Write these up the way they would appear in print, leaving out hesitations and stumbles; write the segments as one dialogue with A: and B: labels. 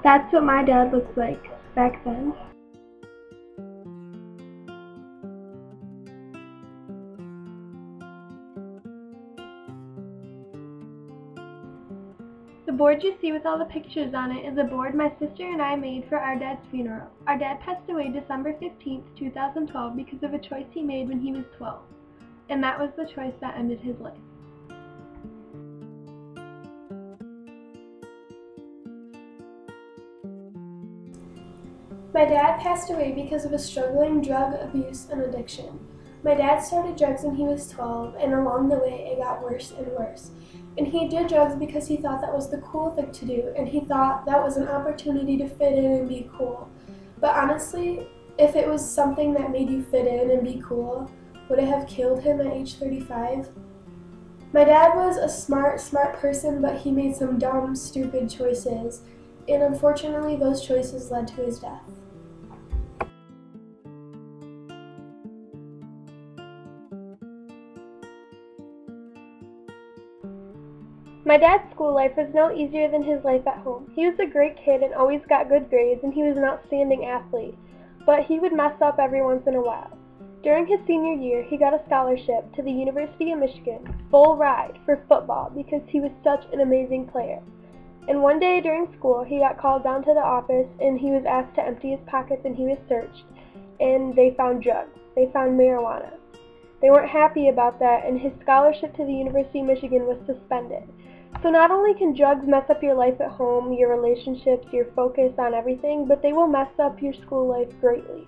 A: That's what my dad looked like back then. The board you see with all the pictures on it is a board my sister and I made for our dad's funeral. Our dad passed away December 15th, 2012 because of a choice he made when he was 12. And that was the choice that ended his life. My dad passed away because of a struggling drug abuse and addiction. My dad started drugs when he was 12, and along the way it got worse and worse. And he did drugs because he thought that was the cool thing to do, and he thought that was an opportunity to fit in and be cool. But honestly, if it was something that made you fit in and be cool, would it have killed him at age 35? My dad was a smart person, but he made some dumb, stupid choices, and unfortunately those choices led to his death. My dad's school life was no easier than his life at home. He was a great kid and always got good grades, and he was an outstanding athlete, but he would mess up every once in a while. During his senior year, he got a scholarship to the University of Michigan, full ride, for football because he was such an amazing player. And one day during school, he got called down to the office and he was asked to empty his pockets, and he was searched, and they found drugs. They found marijuana. They weren't happy about that, and his scholarship to the University of Michigan was suspended. So not only can drugs mess up your life at home, your relationships, your focus on everything, but they will mess up your school life greatly.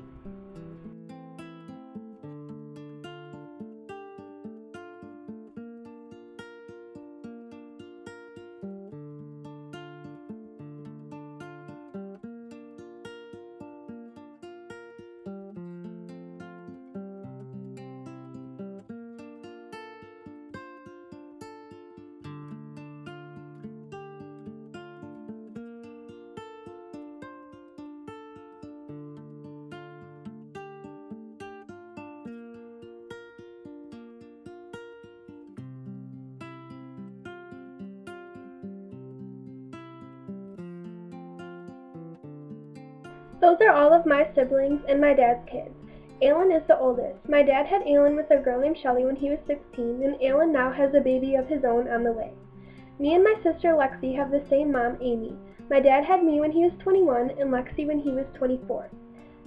A: Those are all of my siblings and my dad's kids. Alan is the oldest. My dad had Alan with a girl named Shelly when he was 16, and Alan now has a baby of his own on the way. Me and my sister Lexi have the same mom, Amy. My dad had me when he was 21 and Lexi when he was 24.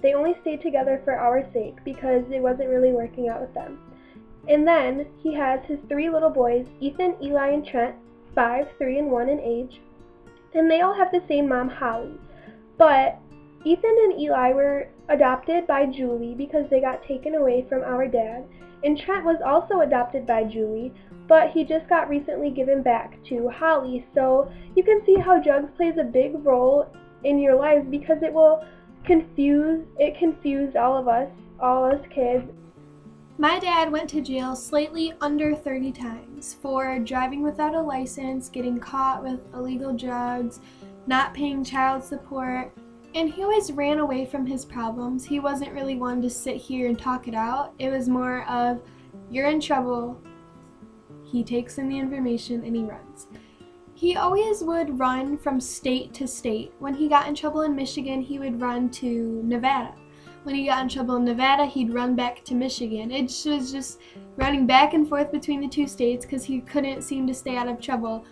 A: They only stayed together for our sake because it wasn't really working out with them. And then he has his 3 little boys, Ethan, Eli, and Trent, 5, 3, and 1 in age, and they all have the same mom, Holly. But Ethan and Eli were adopted by Julie because they got taken away from our dad, and Trent was also adopted by Julie, but he just got recently given back to Holly. So you can see how drugs plays a big role in your lives because it confused all us kids. My dad went to jail slightly under 30 times for driving without a license, getting caught with illegal drugs, not paying child support, and he always ran away from his problems. He wasn't really one to sit here and talk it out. It was more of, you're in trouble, he takes in the information, and he runs. He always would run from state to state. When he got in trouble in Michigan, he would run to Nevada. When he got in trouble in Nevada, he'd run back to Michigan. It was just running back and forth between the 2 states because he couldn't seem to stay out of trouble.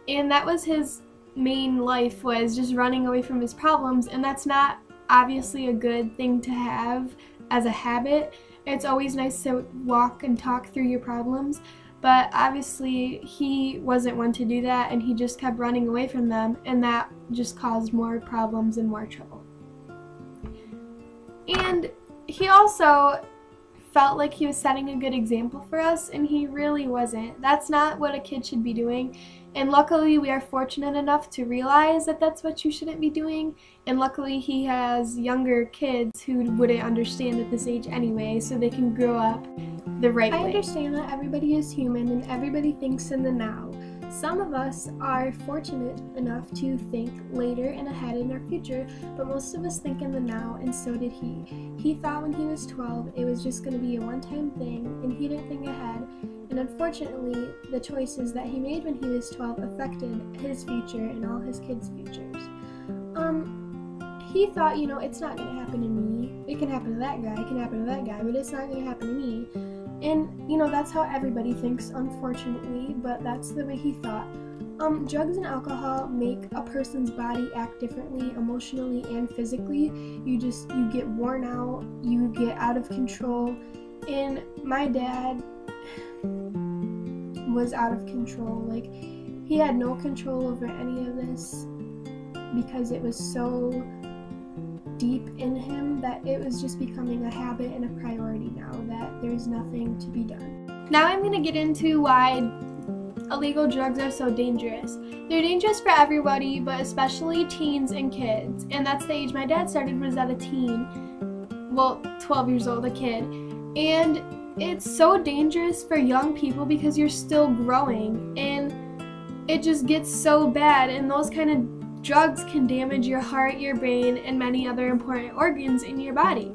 A: And that was his main life, was just running away from his problems, and that's not obviously a good thing to have as a habit. It's always nice to walk and talk through your problems, but obviously he wasn't one to do that, and he just kept running away from them, and that just caused more problems and more trouble. And he also felt like he was setting a good example for us, and he really wasn't. That's not what a kid should be doing. And luckily we are fortunate enough to realize that that's what you shouldn't be doing, and luckily he has younger kids who wouldn't understand at this age anyway, so they can grow up the right way. I understand that everybody is human and everybody thinks in the now. Some of us are fortunate enough to think later and ahead in our future, but most of us think in the now, and so did he. He thought when he was 12 it was just going to be a one-time thing, and he didn't think ahead. And unfortunately, the choices that he made when he was 12 affected his future and all his kids' futures. he thought, you know, it's not going to happen to me. It can happen to that guy, it can happen to that guy, but it's not going to happen to me. And, you know, that's how everybody thinks, unfortunately, but that's the way he thought. Drugs and alcohol make a person's body act differently, emotionally and physically. You get worn out, you get out of control, and my dad was out of control. Like, he had no control over any of this because it was so deep in him that it was just becoming a habit and a priority now that there's nothing to be done. Now I'm going to get into why illegal drugs are so dangerous. They're dangerous for everybody, but especially teens and kids. And that's the age my dad started, was at a teen. Well, 12 years old, a kid. And it's so dangerous for young people because you're still growing. And it just gets so bad. And those kind of drugs can damage your heart, your brain, and many other important organs in your body.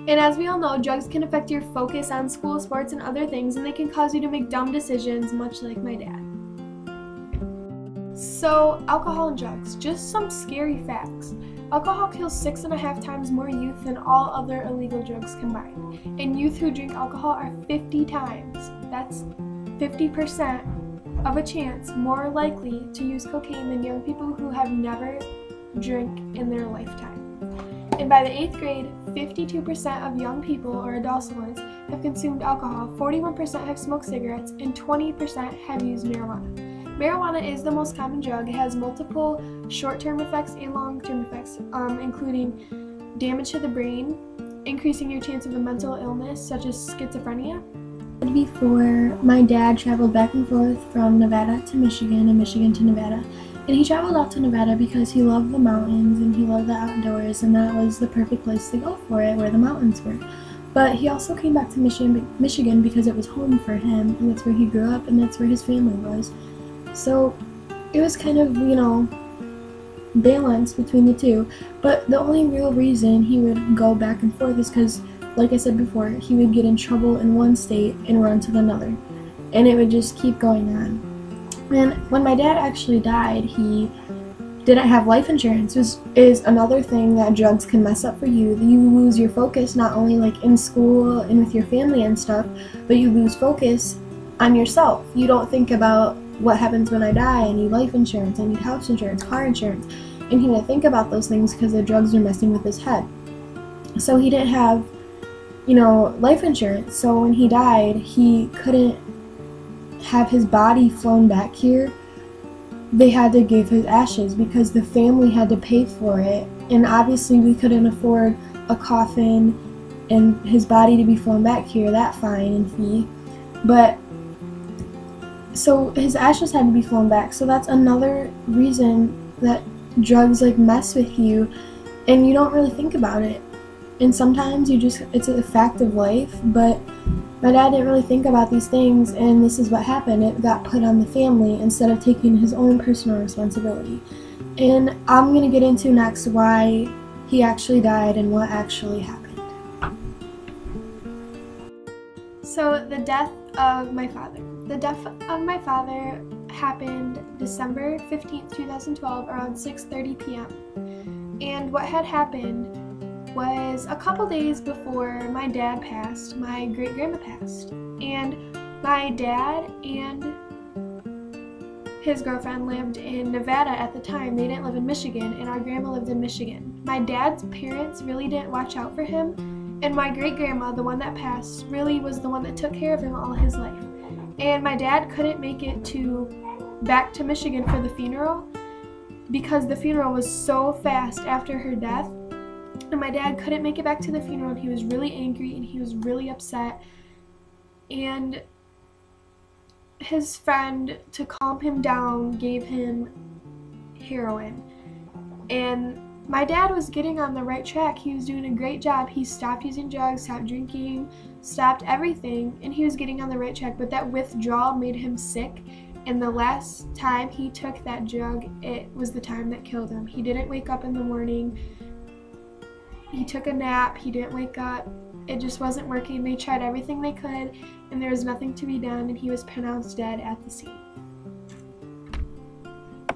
A: And as we all know, drugs can affect your focus on school, sports, and other things, and they can cause you to make dumb decisions, much like my dad. So, alcohol and drugs, just some scary facts. Alcohol kills 6.5 times more youth than all other illegal drugs combined. And youth who drink alcohol are 50 times, that's 50% of a chance, more likely to use cocaine than young people who have never drank in their lifetime. And by the 8th grade, 52% of young people or adolescents have consumed alcohol, 41% have smoked cigarettes, and 20% have used marijuana. Marijuana is the most common drug. It has multiple short-term effects and long-term effects, including damage to the brain, increasing your chance of a mental illness such as schizophrenia. Before, my dad traveled back and forth from Nevada to Michigan and Michigan to Nevada. And he traveled out to Nevada because he loved the mountains and he loved the outdoors, and that was the perfect place to go for it, where the mountains were. But he also came back to Michigan because it was home for him, and that's where he grew up, and that's where his family was. So it was kind of, you know, balanced between the two. But the only real reason he would go back and forth is because, like I said before, he would get in trouble in one state and run to another. And it would just keep going on. And when my dad actually died, he didn't have life insurance, which is another thing that drugs can mess up for you. You lose your focus not only like in school and with your family and stuff, but you lose focus on yourself. You don't think about what happens when I die. I need life insurance, I need house insurance, car insurance. And he didn't think about those things because the drugs were messing with his head. So he didn't have, you know, life insurance. So when he died, he couldn't have his body flown back here. They had to give his ashes because the family had to pay for it, and obviously we couldn't afford a coffin and his body to be flown back here, that fine and fee. But so his ashes had to be flown back. So that's another reason that drugs like mess with you and you don't really think about it. And sometimes it's a fact of life, but my dad didn't really think about these things, and this is what happened. It got put on the family instead of taking his own personal responsibility. And I'm going to get into next why he actually died and what actually happened. So, the death of my father. The death of my father happened December 15th, 2012, around 6:30 p.m. And what had happened was a couple days before my dad passed, my great-grandma passed. And my dad and his girlfriend lived in Nevada at the time. They didn't live in Michigan, and our grandma lived in Michigan. My dad's parents really didn't watch out for him, and my great-grandma, the one that passed, really was the one that took care of him all his life. And my dad couldn't make it back to Michigan for the funeral because the funeral was so fast after her death. And my dad couldn't make it back to the funeral, and he was really angry and he was really upset. And his friend, to calm him down, gave him heroin. And my dad was getting on the right track. He was doing a great job. He stopped using drugs, stopped drinking, stopped everything, and he was getting on the right track. But that withdrawal made him sick. And the last time he took that drug, it was the time that killed him. He didn't wake up in the morning. He took a nap, he didn't wake up, it just wasn't working. They tried everything they could, and there was nothing to be done, and he was pronounced dead at the scene.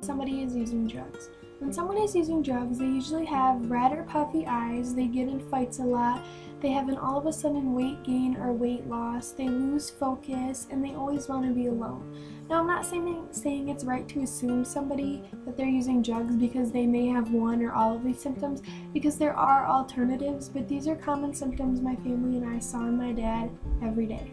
A: Somebody is using drugs. When someone is using drugs, they usually have red or puffy eyes, they get in fights a lot, they have an all of a sudden weight gain or weight loss, they lose focus, and they always want to be alone. Now, I'm not saying it's right to assume somebody that they're using drugs because they may have one or all of these symptoms, because there are alternatives, but these are common symptoms my family and I saw in my dad every day.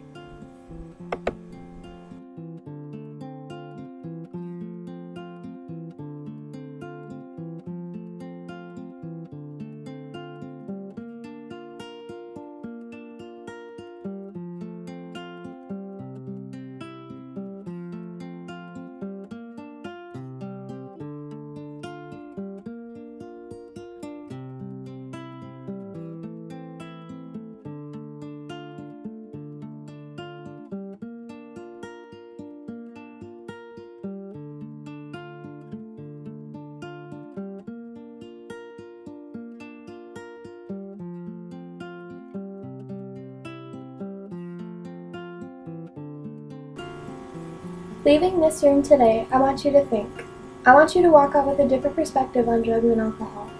A: Leaving this room today, I want you to think. I want you to walk out with a different perspective on drugs and alcohol.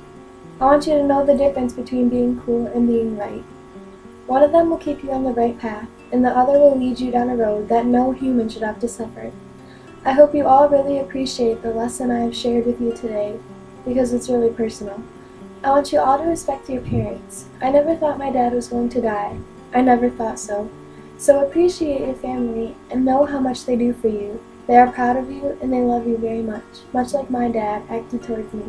A: I want you to know the difference between being cool and being right. One of them will keep you on the right path, and the other will lead you down a road that no human should have to suffer. I hope you all really appreciate the lesson I have shared with you today, because it's really personal. I want you all to respect your parents. I never thought my dad was going to die. I never thought so. So appreciate your family and know how much they do for you. They are proud of you and they love you very much like my dad acted towards me.